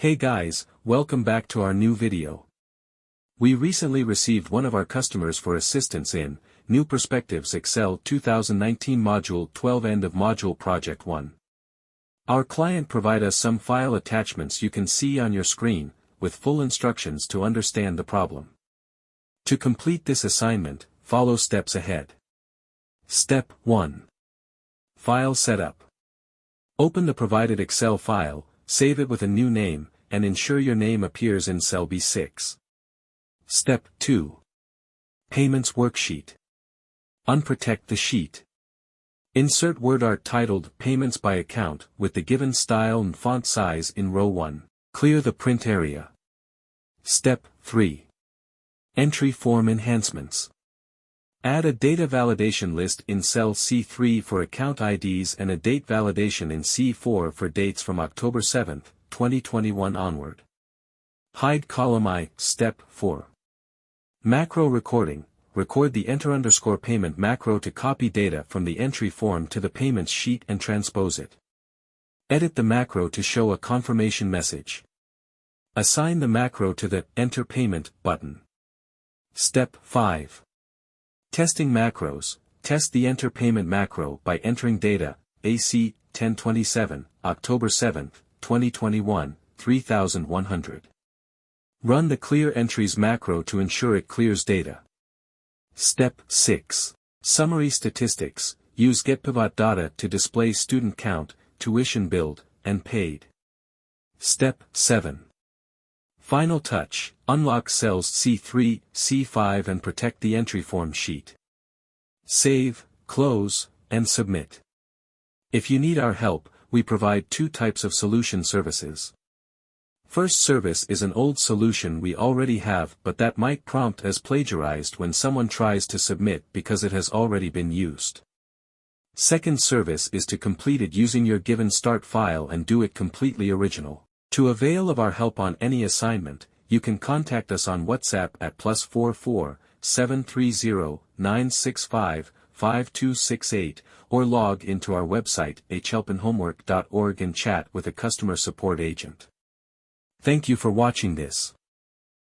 Hey guys, welcome back to our new video. We recently received one of our customers for assistance in New Perspectives Excel 2019 Module 12 End of Module Project 1. Our client provided us some file attachments you can see on your screen, with full instructions to understand the problem. To complete this assignment, follow steps ahead. Step 1. File Setup. Open the provided Excel file, save it with a new name, and ensure your name appears in cell B6. Step 2. Payments Worksheet. Unprotect the sheet. Insert WordArt titled Payments by Account with the given style and font size in row 1. Clear the print area. Step 3. Entry Form Enhancements. Add a data validation list in cell C3 for account IDs and a date validation in C4 for dates from October 7, 2021 onward. Hide column I. Step 4. Macro Recording. Record the enter_payment macro to copy data from the entry form to the payments sheet and transpose it. Edit the macro to show a confirmation message. Assign the macro to the Enter Payment button. Step 5. Testing macros. Test the Enter Payment macro by entering data, AC, 1027, October 7, 2021, 3100. Run the Clear Entries macro to ensure it clears data. Step 6. Summary Statistics. Use getPivotData to display student count, tuition billed, and paid. Step 7. Final touch. Unlock cells C3, C5 and protect the entry form sheet. Save, close, and submit. If you need our help, we provide two types of solution services. First service is an old solution we already have but that might prompt as plagiarized when someone tries to submit because it has already been used. Second service is to complete it using your given start file and do it completely original. To avail of our help on any assignment, you can contact us on WhatsApp at +44 730 965 5268 or log into our website hhelpinhomework.org and chat with a customer support agent. Thank you for watching this.